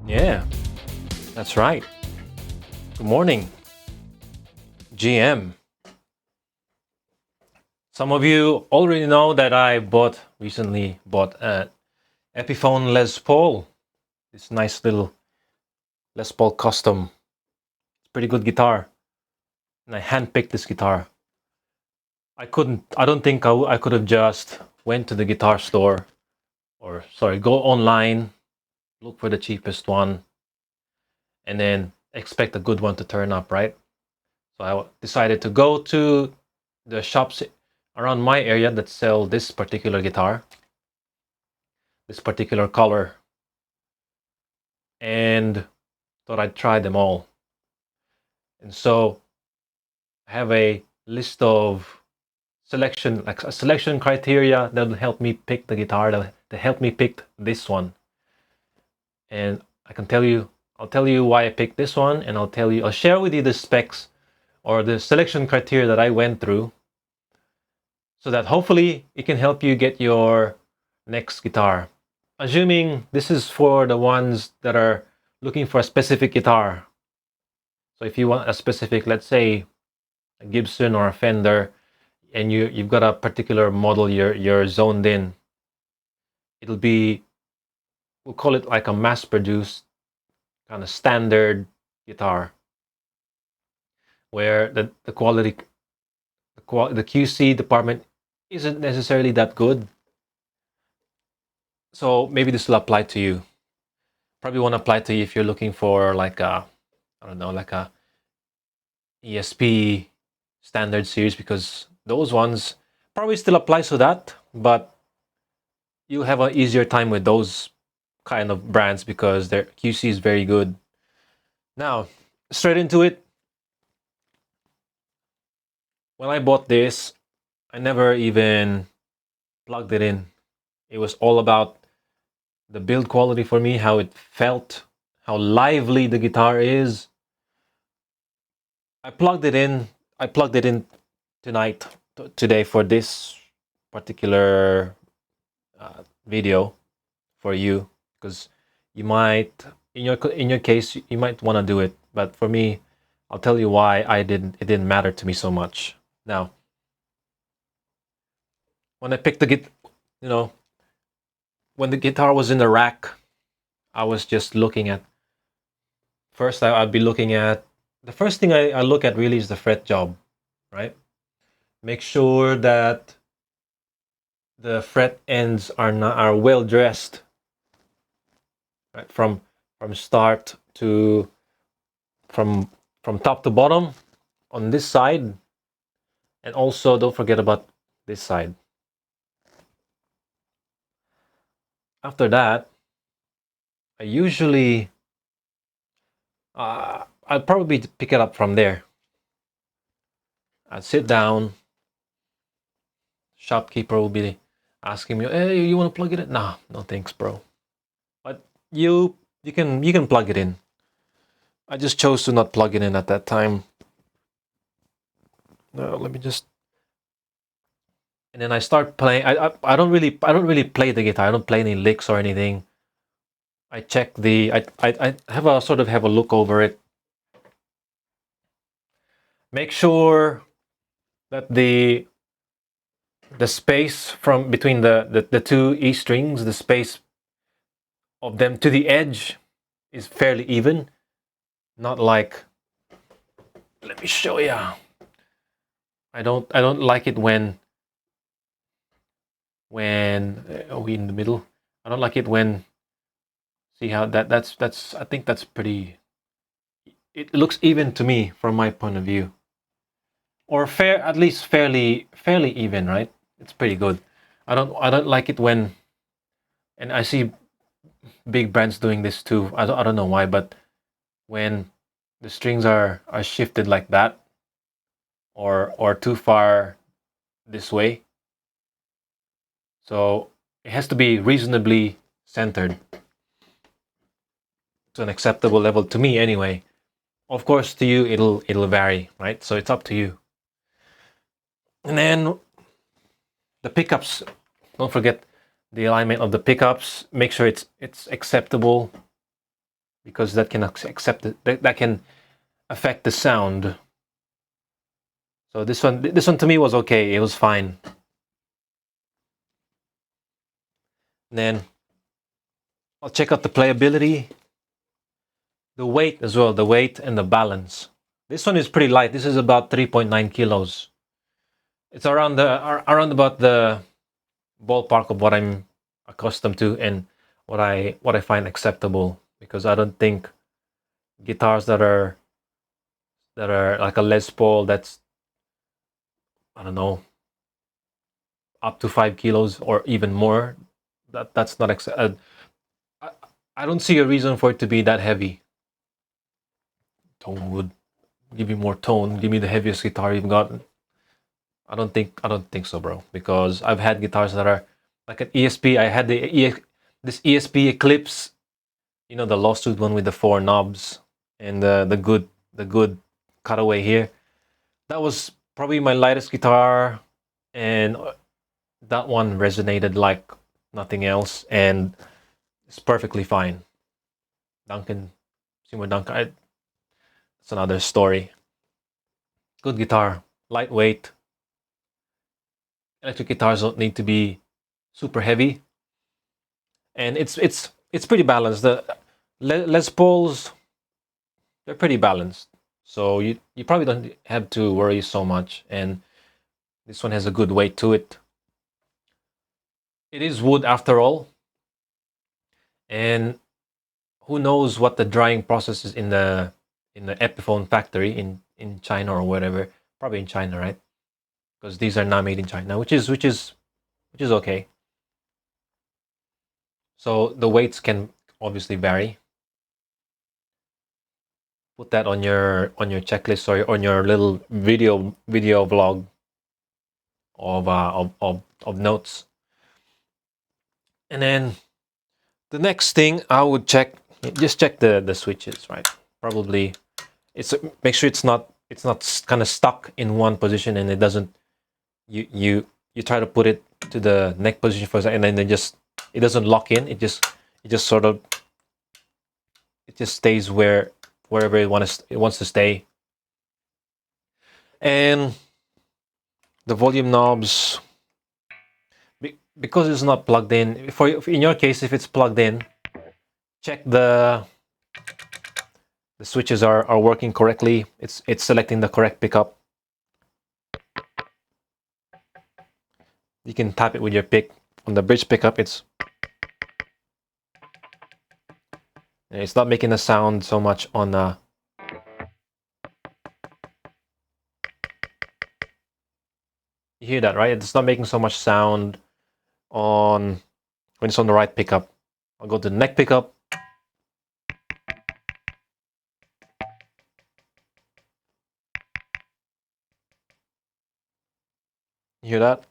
Yeah, that's right. Good morning, GM. Some of you already know that I recently bought an Epiphone Les Paul. This nice little Les Paul custom. It's a pretty good guitar. And I handpicked this guitar. I don't think I could have just went to the guitar store go online, look for the cheapest one, and then expect a good one to turn up, right? So I decided to go to the shops around my area that sell this particular guitar, this particular color, and thought I'd try them all. And so I have a list of selection criteria that will help me pick the guitar, that help me pick this one. And I'll tell you why I picked this one, and I'll share with you the specs or the selection criteria that I went through, so that hopefully it can help you get your next guitar. Assuming this is for the ones that are looking for a specific guitar. So if you want a specific, let's say a Gibson or a Fender, and you've got a particular model you're zoned in, we'll call it like a mass-produced kind of standard guitar, where the quality, the QC department isn't necessarily that good. So maybe this will apply to you. Probably won't apply to you if you're looking for like a ESP standard series, because those ones probably still applies to that, but you'll have an easier time with those kind of brands because their QC is very good. Now, straight into it. When I bought this, I never even plugged it in. It was all about the build quality for me, how it felt, how lively the guitar is. I plugged it in today for this particular video for you, because you might, in your case, you might want to do it, but for me, I'll tell you why it didn't matter to me so much. Now, when I picked when the guitar was in the rack, I was just looking at, first I'd be looking at, the first thing I look at really is the fret job, right? Make sure that the fret ends are well dressed, right? From start to from top to bottom on this side, and also don't forget about this side. After that, I usually I'll probably pick it up from there. I'd sit down. Shopkeeper will be asking me, "Hey, you want to plug it in?" Nah, no thanks, bro. But you can plug it in. I just chose to not plug it in at that time. Let me just. And then I start playing. I don't really play the guitar. I don't play any licks or anything. I check I have a look over it. Make sure that the space from between the two E strings, the space of them to the edge, is fairly even. Not like, let me show you. I don't like it when are we in the middle? I don't like it when, see how that's I think that's pretty, it looks even to me from my point of view, or at least fairly even, right? It's pretty good. I don't like it when, and I see big brands doing this too. I don't know why, but when the strings are shifted like that, or too far this way, so it has to be reasonably centered to an acceptable level, to me anyway. Of course, to you it'll vary, right? So it's up to you. And then the pickups, don't forget the alignment of the pickups. Make sure it's acceptable, because that can that can affect the sound. So this one to me was okay. It was fine. And then I'll check out the playability, the weight as well, the weight and the balance. This one is pretty light. This is about 3.9 kilos. It's around about the ballpark of what I'm accustomed to and what I find acceptable, because I don't think guitars that are like a Les Paul that's, I don't know, up to 5 kilos or even more, that's not I don't see a reason for it to be that heavy. Tone would give you more tone, give me the heaviest guitar you've got. I don't think so, bro, because I've had guitars that are like an ESP. I had this ESP Eclipse, you know, the lawsuit one with the 4 knobs and the good cutaway here. That was probably my lightest guitar, and that one resonated like nothing else, and it's perfectly fine. Duncan, Seymour Duncan, it's another story. Good guitar, lightweight. Electric guitars don't need to be super heavy, and it's pretty balanced. The Les Pauls, they're pretty balanced, so you probably don't have to worry so much. And this one has a good weight to it. It is wood after all, and who knows what the drying process is in the Epiphone factory in China or whatever. Probably in China, right? Because these are not made in China, which is okay. So the weights can obviously vary. Put that on your checklist or on your little video vlog of notes. And then the next thing I would check, just check the switches, right? Probably make sure it's not kind of stuck in one position, and it doesn't, you try to put it to the neck position first, and then it doesn't lock in. It just sort of, it just stays wherever it wants to stay. And the volume knobs, because it's not plugged in, in your case, if it's plugged in, check the switches are working correctly. It's selecting the correct pickup. You can tap it with your pick. On the bridge pickup, it's not making a sound so much on the, you hear that, right? It's not making so much sound on when it's on the right pickup. I'll go to the neck pickup. You hear that?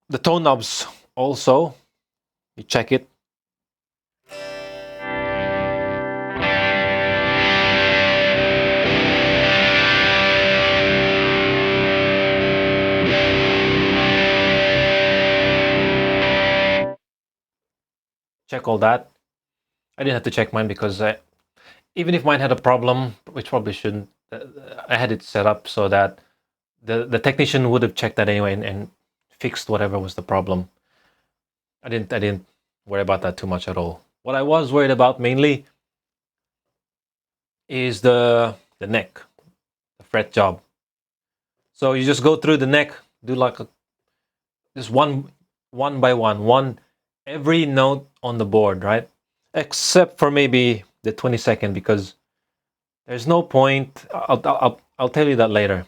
The tone knobs also, you check it. Check all that. I didn't have to check mine because even if mine had a problem, which probably shouldn't, I had it set up so that the technician would have checked that anyway and fixed whatever was the problem. I didn't worry about that too much at all. What I was worried about mainly is the neck, the fret job. So you just go through the neck, do like just one by one every note on the board, right? Except for maybe the 22nd, because there's no point. I'll tell you that later.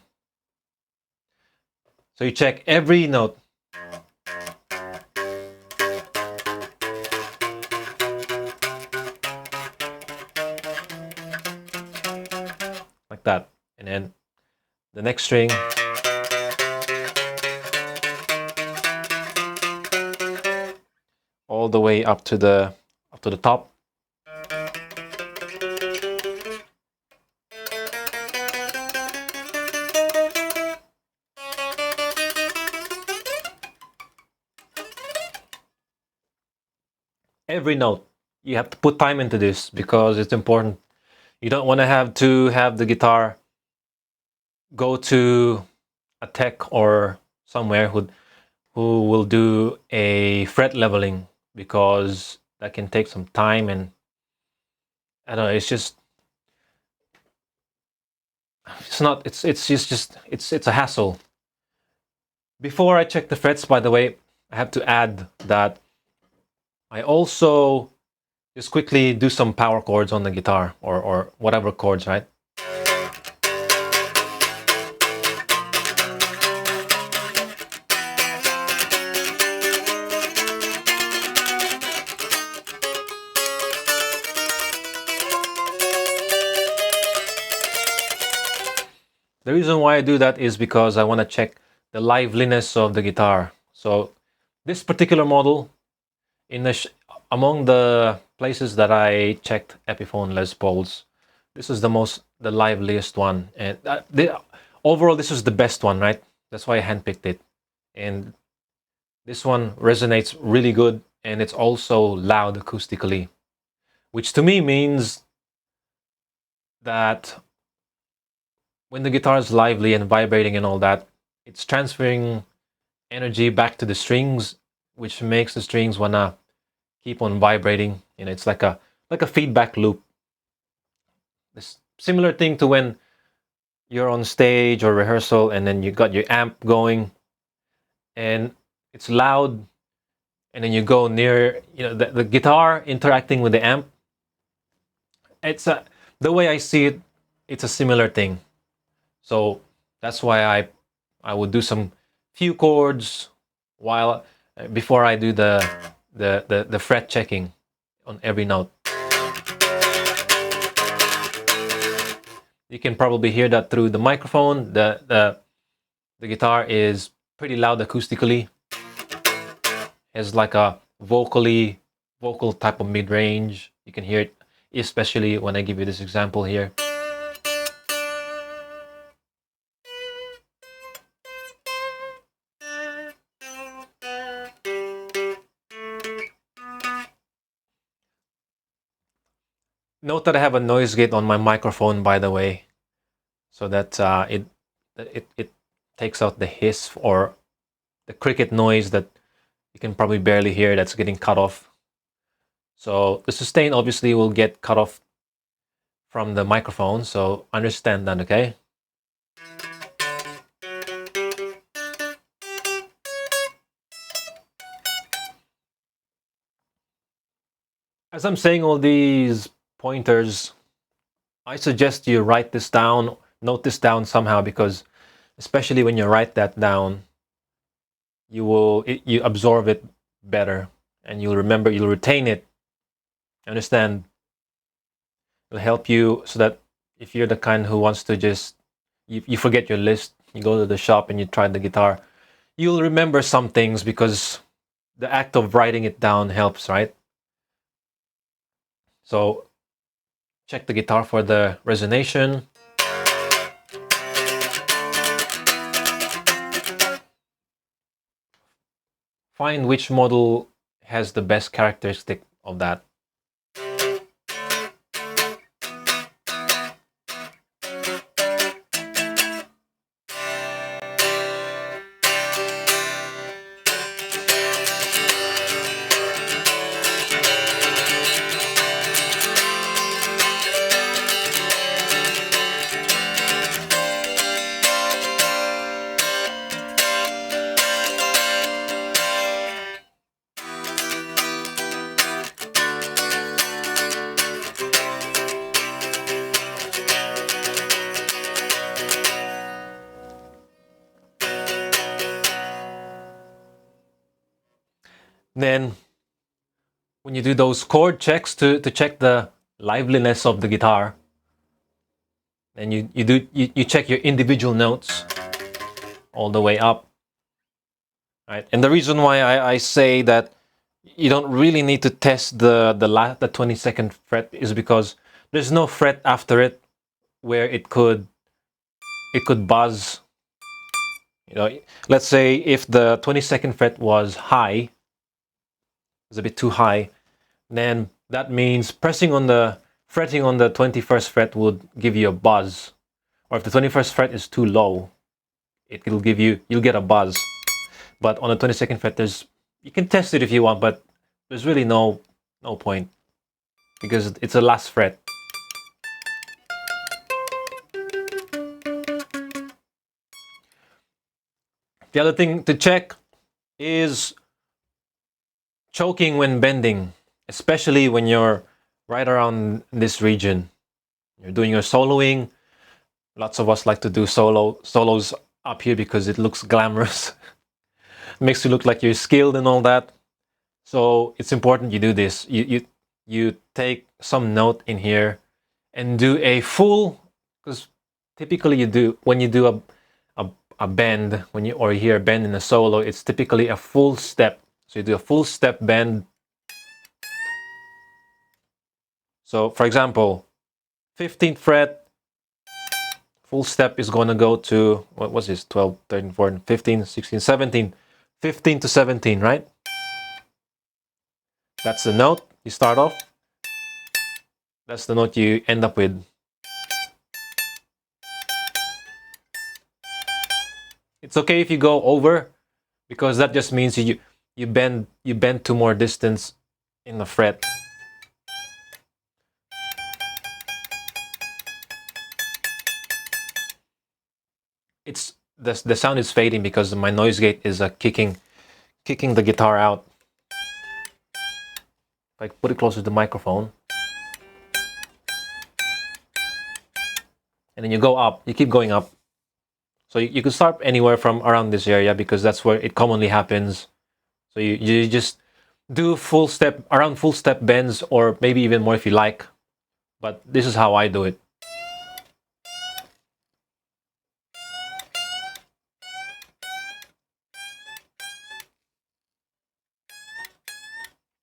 So you check every note. Like that. And then the next string. All the way up to the top. every note. You have to put time into this because it's important. You don't want to have the guitar go to a tech or somewhere who will do a fret leveling, because that can take some time, and I don't know, it's a hassle. Before I check the frets, by the way, I have to add that I also just quickly do some power chords on the guitar, or whatever chords, right? The reason why I do that is because I want to check the liveliness of the guitar. So this particular model, among the places that I checked Epiphone Les Pauls, this is the liveliest one, and overall this is the best one, right? That's why I handpicked it, and this one resonates really good, and it's also loud acoustically, which to me means that when the guitar is lively and vibrating and all that, it's transferring energy back to the strings, which makes the strings wanna keep on vibrating. You know, it's like a feedback loop. This similar thing to when you're on stage or rehearsal, and then you got your amp going, and it's loud, and then you go near, the guitar interacting with the amp. The way I see it, it's a similar thing. So that's why I would do some few chords while before I do the fret checking on every note. You can probably hear that through the microphone. The guitar is pretty loud acoustically. It's like a vocal type of mid-range. You can hear it, especially when I give you this example here. Note that I have a noise gate on my microphone, by the way, so that it takes out the hiss or the cricket noise that you can probably barely hear that's getting cut off. So the sustain obviously will get cut off from the microphone, so understand that, okay? As I'm saying all these pointers, I suggest you write this down, note this down somehow, because especially when you write that down, you absorb it better, and you'll retain it. Understand? It'll help you, so that if you're the kind who wants to just, you forget your list, you go to the shop and you try the guitar, you'll remember some things because the act of writing it down helps, right? So check the guitar for the resonation. Find which model has the best characteristic of that. Then when you do those chord checks to check the liveliness of the guitar, then you check your individual notes all the way up, right? And the reason why I say that you don't really need to test the 22nd fret is because there's no fret after it where it could buzz. Let's say if the 22nd fret was high, it's a bit too high, then that means fretting on the 21st fret would give you a buzz. Or if the 21st fret is too low, you'll get a buzz. But on the 22nd fret, you can test it if you want, but there's really no point because it's a last fret. The other thing to check is choking when bending, especially when you're right around this region. You're doing your soloing. Lots of us like to do solos up here because it looks glamorous. Makes you look like you're skilled and all that. So it's important you do this. You take some note in here and do a full, because typically when you do a bend, or you hear a bend in a solo, it's typically a full step. So you do a full step bend. So for example, 15th fret, full step is going to go to, what was this, 12, 13, 14, 15, 16, 17, 15 to 17, right? That's the note you start off. That's the note you end up with. It's okay if you go over, because that just means you bend to more distance in the fret. It's the sound is fading because my noise gate is kicking the guitar out. If I put it closer to the microphone, and then you go up, you keep going up. So you can start anywhere from around this area because that's where it commonly happens. So you just do full step bends, or maybe even more if you like. But this is how I do it.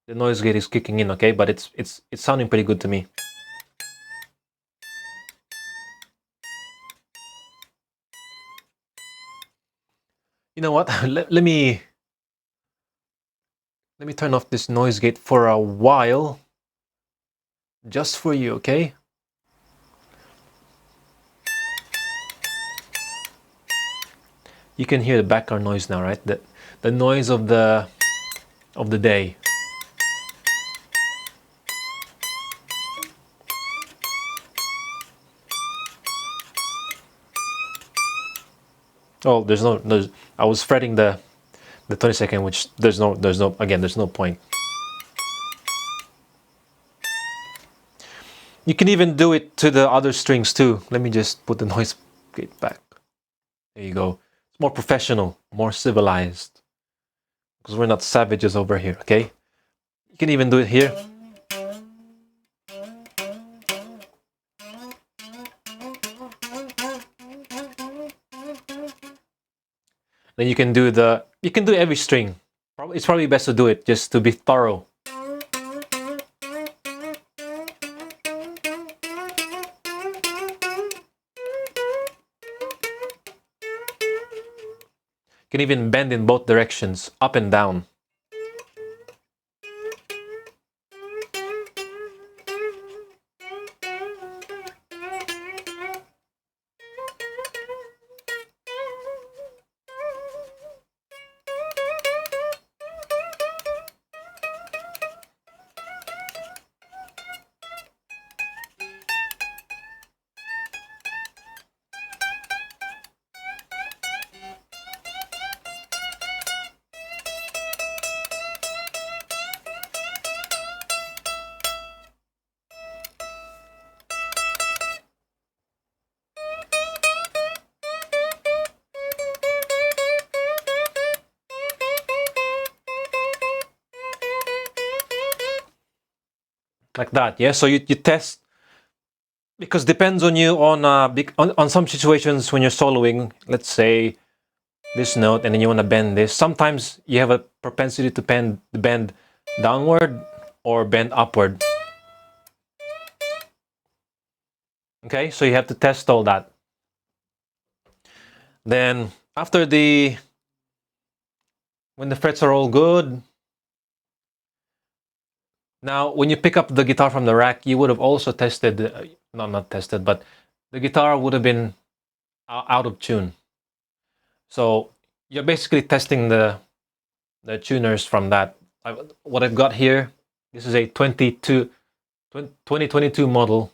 The noise gate is kicking in, okay, but it's sounding pretty good to me. You know what? let me turn off this noise gate for a while, just for you, okay? You can hear the background noise now, right? The noise of the day. Oh, there's I was fretting the 22nd, which there's no point. You can even do it to the other strings too. Let me just put the noise gate back. There you go. It's more professional, more civilized, because we're not savages over here, okay? You can even do it here. Then you can do every string. It's probably best to do it just to be thorough. You can even bend in both directions, up and down. Like that, yeah? So you test, because depends on you on some situations when you're soloing, let's say this note, and then you want to bend this. Sometimes you have a propensity to bend downward or bend upward. Okay, so you have to test all that. Then after when the frets are all good, Now, when you pick up the guitar from the rack, you would have also tested, not tested, but the guitar would have been out of tune. So you're basically testing the tuners from that. What I've got here, this is a 2022 model,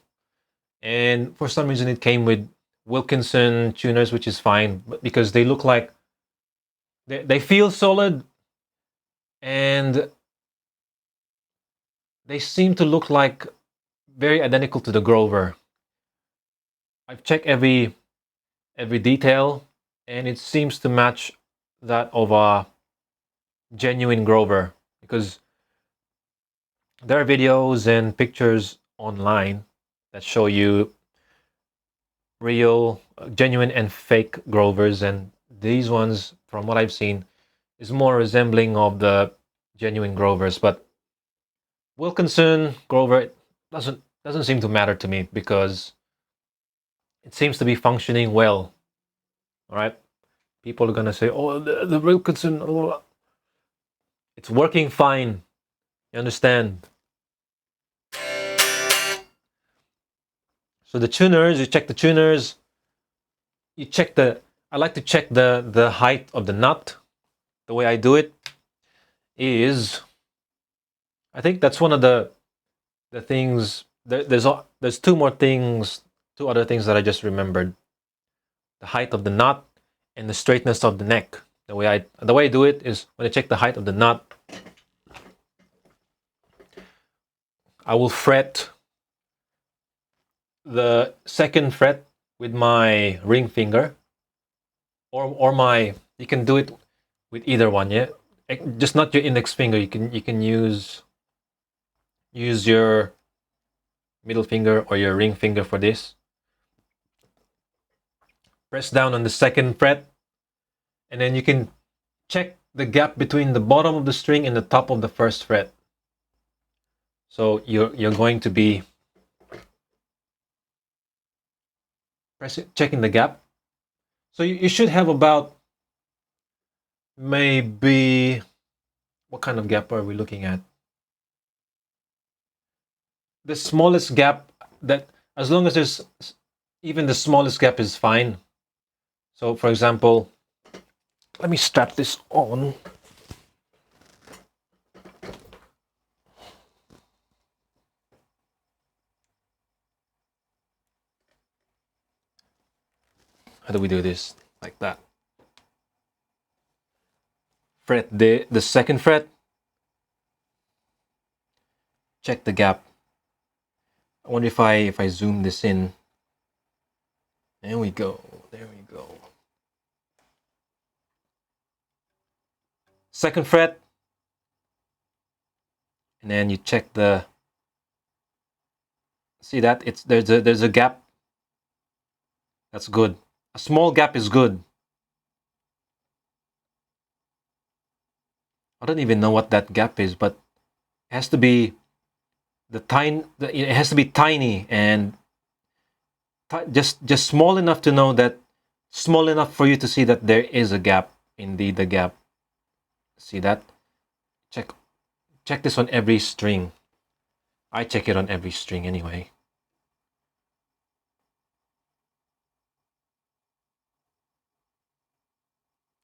and for some reason it came with Wilkinson tuners, which is fine, but because they look like they feel solid, and they seem to look like very identical to the Grover. I've checked every detail, and it seems to match that of a genuine Grover, because there are videos and pictures online that show you real, genuine and fake Grovers, and these ones, from what I've seen, is more resembling of the genuine Grovers. But Wilkinson Grover doesn't seem to matter to me, because it seems to be functioning well. All right, people are gonna say, "Oh, the Wilkinson, oh, it's working fine." You understand? So the tuners, you check the tuners. You check the. I like to check the height of the nut. The way I do it is, I think that's one of the things. There's two more things, two other things that I just remembered: the height of the nut and the straightness of the neck. The way I do it is, when I check the height of the nut, I will fret the second fret with my ring finger, or my, you can do it with either one, yeah. Just not your index finger. You can use your middle finger or your ring finger for this. Press down on the second fret, and then you can check the gap between the bottom of the string and the top of the first fret. So you're going to be checking the gap. So you should have about, maybe, what kind of gap are we looking at? The smallest gap, that as long as there's even the smallest gap is fine. So for example, let me strap this on. How do we do this? Like that. Fret the second fret. Check the gap. I wonder if I zoom this in. There we go. There we go. Second fret. And then you check the, see that it's there's a gap. That's good. A small gap is good. I don't even know what that gap is, but it has to be it has to be tiny, and just small enough to know that, small enough for you to see that there is a gap. Indeed, the gap. See that? Check this on every string. I check it on every string anyway.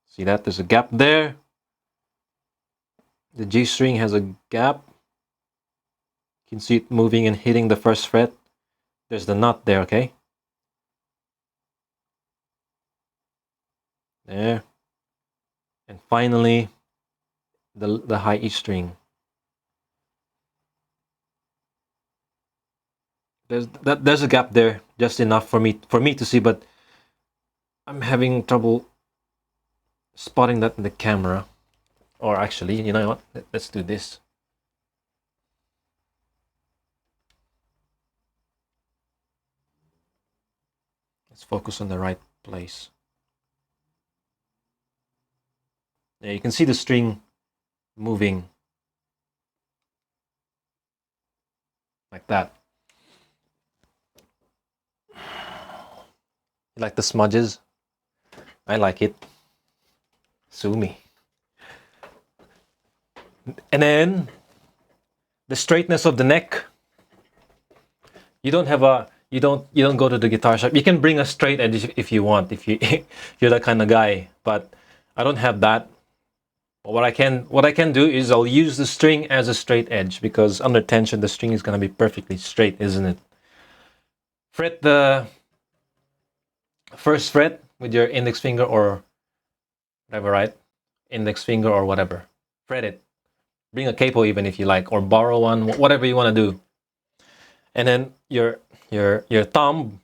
See that? There's a gap there. The G string has a gap. You can see it moving and hitting the first fret. There's the nut there, okay? There. And finally, the high E string. There's a gap there, just enough for me to see, but I'm having trouble spotting that in the camera. Or actually, you know what? Let's do this. Let's focus on the right place. Yeah, you can see the string moving like that. You like the smudges? I like it. Sue me. And then the straightness of the neck. You don't have a you don't go to the guitar shop. You can bring a straight edge if you want, if you if you're that kind of guy. But I don't have that. But what I can do is I'll use the string as a straight edge, because under tension the string is gonna be perfectly straight, isn't it? Fret the first fret with your index finger or whatever, right? Index finger or whatever. Fret it. Bring a capo even if you like, or borrow one, whatever you want to do. And then your thumb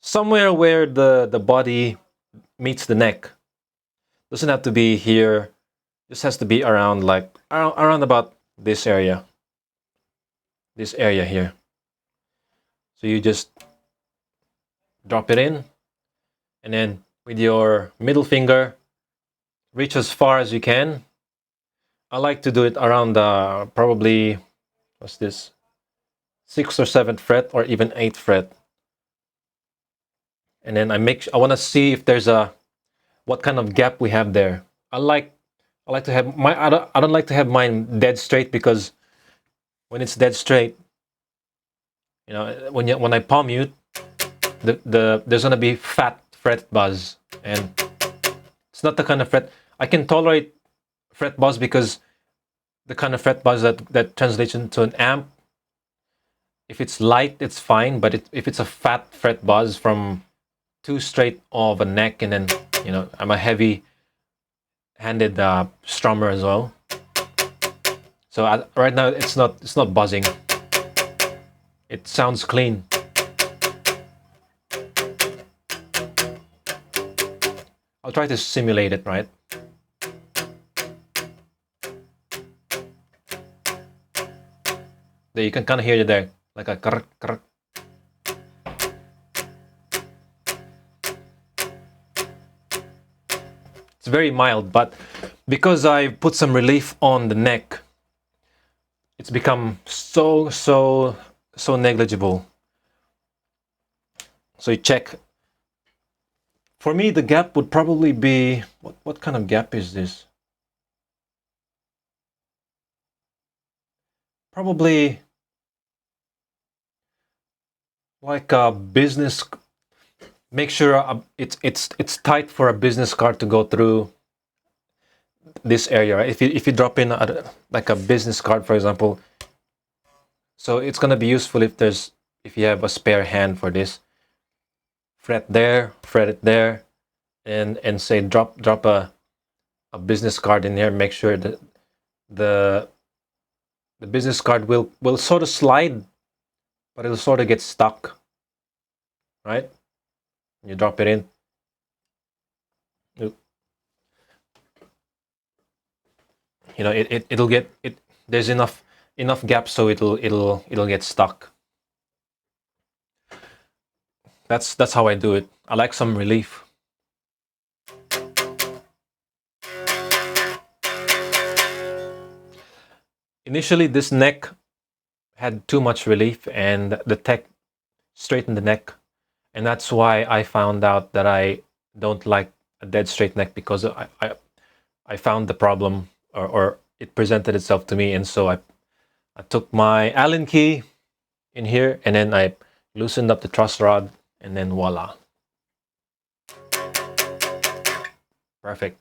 somewhere where the body meets the neck. Doesn't have to be here. Just has to be around, like around about this area. This area here. So you just drop it in, and then with your middle finger, reach as far as you can. I like to do it around probably, what's this, 6th or 7th fret, or even 8th fret. And then I want to see if there's what kind of gap we have there. I like to have I don't like to have mine dead straight, because when it's dead straight, you know, when I palm mute, there's gonna be fat fret buzz, and it's not the kind of fret I can tolerate. Fret buzz, because the kind of fret buzz that translates into an amp, if it's light it's fine, but if it's a fat fret buzz from too straight of a neck, and then, you know, I'm a heavy handed strummer as well, so right now it's not buzzing. It sounds clean. I'll try to simulate it, right? There, you can kind of hear it there, like a krr, krr. It's very mild, but because I put some relief on the neck, it's become so negligible. So you check. For me, the gap would probably be, what kind of gap is this? Probably like a business. Make sure it's tight for a business card to go through this area, right? If you drop in like a business card, for example, so it's gonna be useful if you have a spare hand for this. Fret there, fret it there, and say drop a business card in here. Make sure that the business card will sort of slide, but it'll sort of get stuck, right? You drop it in. You know, it'll get it. There's enough gap, so it'll get stuck. That's how I do it. I like some relief. Initially, this neck had too much relief, and the tech straightened the neck, and that's why I found out that I don't like a dead straight neck, because I found the problem, or it presented itself to me, and so I took my Allen key in here, and then I loosened up the truss rod, and then voila. Perfect.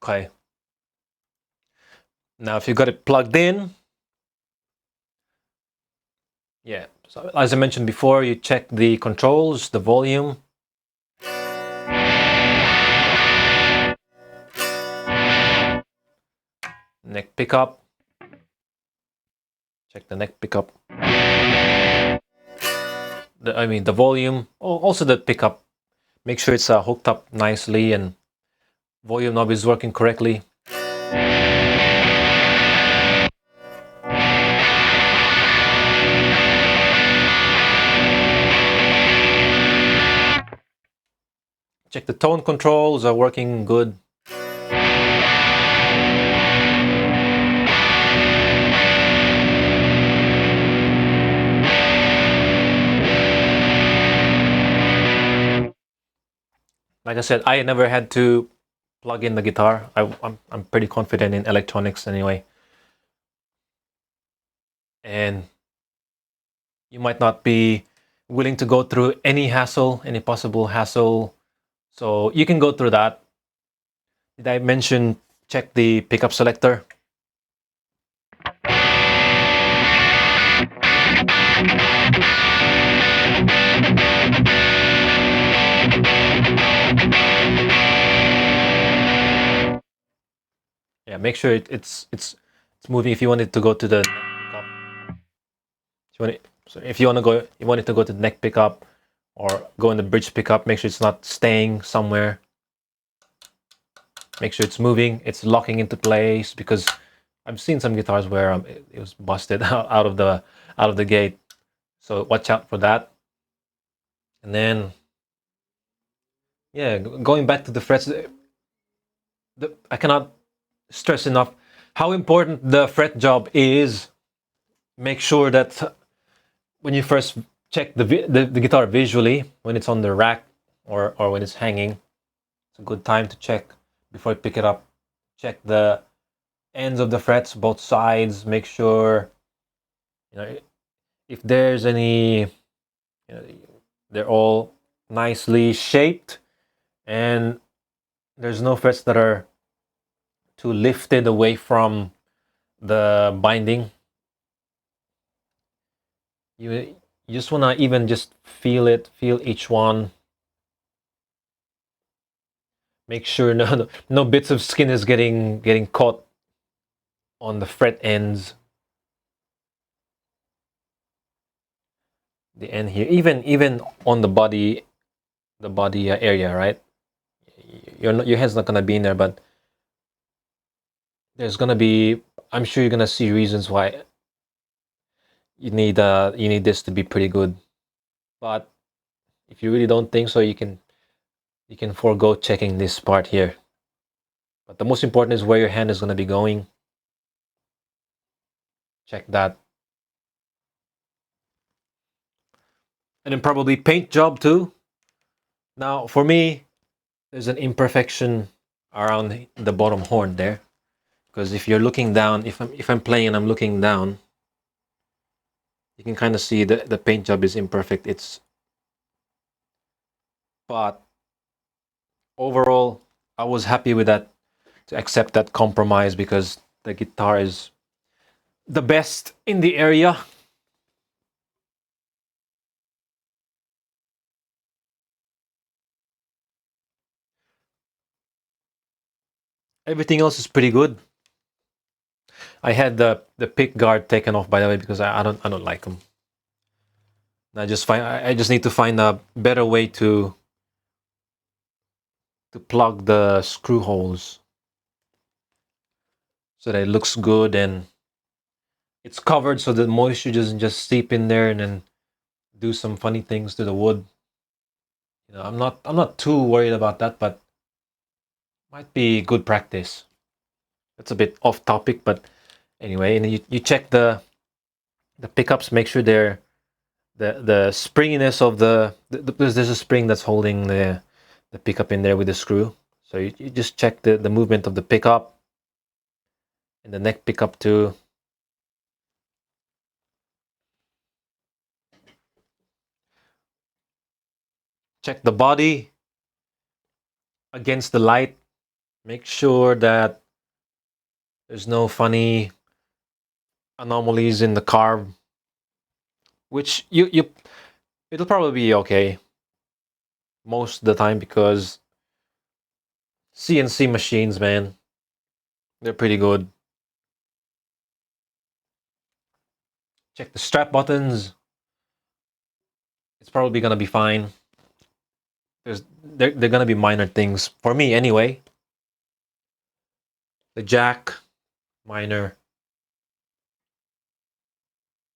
Okay. Now, if you got it plugged in, yeah. So as I mentioned before, you check the controls, the volume. Neck pickup. Check the neck pickup. The volume. Also the pickup. Make sure it's hooked up nicely and volume knob is working correctly. Check the tone controls are working good. Like I said, I never had to plug in the guitar. I'm pretty confident in electronics anyway. And you might not be willing to go through any hassle, any possible hassle. So you can go through that. Did I mention check the pickup selector? Yeah, make sure it's moving. If you want it to go to the neck pickup, if you want it, so if you want it to go to the neck pickup or go in the bridge pickup, make sure it's not staying somewhere. Make sure it's moving, it's locking into place, because I've seen some guitars where it was busted out of the gate. So watch out for that. And then, yeah, going back to the frets, I cannot stress enough how important the fret job is. Make sure that when you first check the guitar visually, when it's on the rack or when it's hanging, it's a good time to check before you pick it up. Check the ends of the frets, both sides. Make sure, you know, if there's any, they're all nicely shaped and there's no frets that are too lifted away from the binding. You just want to even just feel each one. Make sure no bits of skin is getting caught on the fret ends. The end here, even on the body area, right? Your head's not gonna be in there, but there's gonna be. I'm sure you're gonna see reasons why you need this to be pretty good. But if you really don't think so, you can forego checking this part here. But the most important is where your hand is gonna be going. Check that. And then probably paint job too. Now for me, there's an imperfection around the bottom horn there, because if you're looking down, if I'm playing and I'm looking down, you can kind of see the paint job is imperfect. But overall, I was happy with that, to accept that compromise, because the guitar is the best in the area. Everything else is pretty good. I had the pick guard taken off, by the way, because I don't like them. I just need to find a better way to plug the screw holes so that it looks good and it's covered, so that moisture doesn't just seep in there and then do some funny things to the wood. I'm not too worried about that, but might be good practice. That's a bit off topic, but anyway, and you check the pickups, make sure they're the springiness of because there's a spring that's holding the pickup in there with the screw. So you just check the movement of the pickup and the neck pickup too. Check the body against the light. Make sure that there's no funny anomalies in the carb, which it'll probably be okay most of the time, because CNC machines, man, they're pretty good. Check the strap buttons. It's probably gonna be fine. They're gonna be minor things for me anyway. The jack, minor.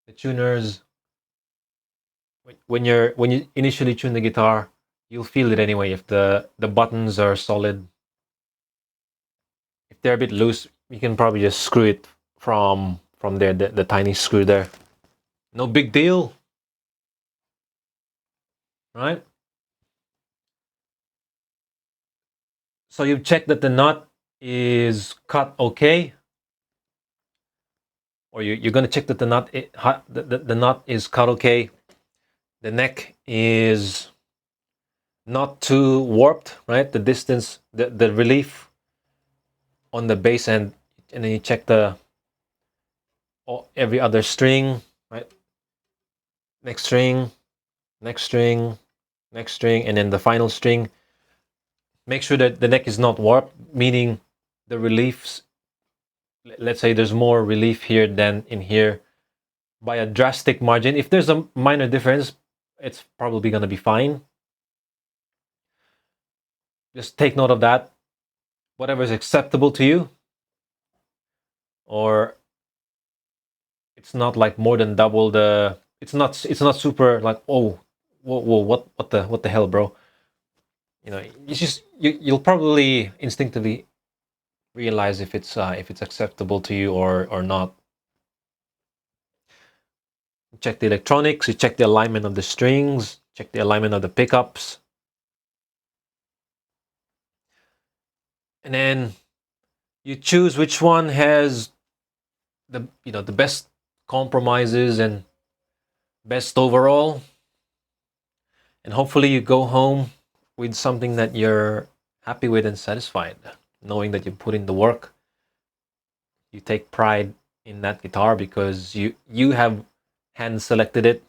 The tuners. When you initially tune the guitar, you'll feel it anyway if the buttons are solid. If they're a bit loose, you can probably just screw it from there, the tiny screw there. No big deal, right? So you check that the nut is cut okay, or you're going to check that the nut is cut okay. The neck is not too warped, right? The distance, the relief on the base end, and then you check every other string, right? Next string, next string, next string, and then the final string. Make sure that the neck is not warped, meaning the reliefs, let's say there's more relief here than in here by a drastic margin. If there's a minor difference, it's probably going to be fine. Just take note of that. Whatever is acceptable to you, or it's not like more than double the. It's not super like, oh, whoa, what the hell, bro? You know, it's just you'll probably instinctively realize if it's acceptable to you or not. Check the electronics. You check the alignment of the strings. Check the alignment of the pickups. And then you choose which one has the best compromises and best overall. And hopefully you go home with something that you're happy with and satisfied, knowing that you put in the work. You take pride in that guitar because you have hand selected it.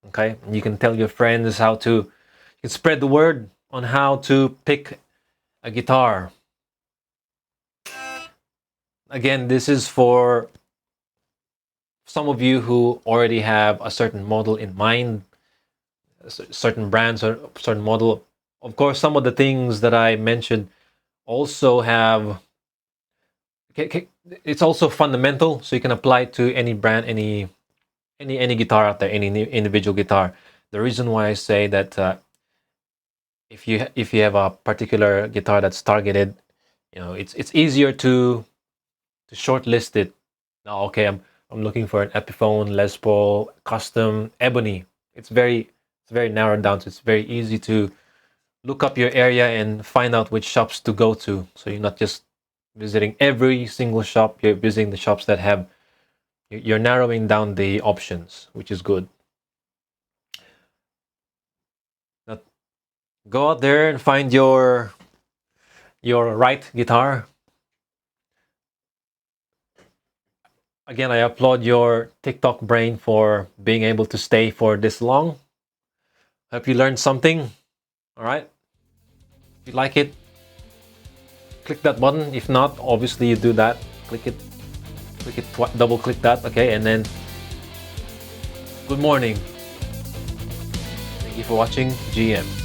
Okay, and you can tell your friends how to. You can spread the word on how to pick a guitar. Again, this is for some of you who already have a certain model in mind, certain brands or certain model. Of course, some of the things that I mentioned also have. It's also fundamental, so you can apply it to any brand, any guitar out there, any individual guitar. The reason why I say that if you have a particular guitar that's targeted, you know, it's easier to shortlist it. Now, okay, I'm looking for an Epiphone, Les Paul, custom, ebony. It's very narrowed down, so it's very easy to look up your area and find out which shops to go to. So you're not just visiting every single shop. You're visiting the shops that have. You're narrowing down the options, which is good. Now, go out there and find your right guitar. Again, I applaud your TikTok brain for being able to stay for this long. Hope you learned something. All right. If you like it, click that button. If not, obviously you do that. Click it, double click that. Okay, and then good morning. Thank you for watching GM.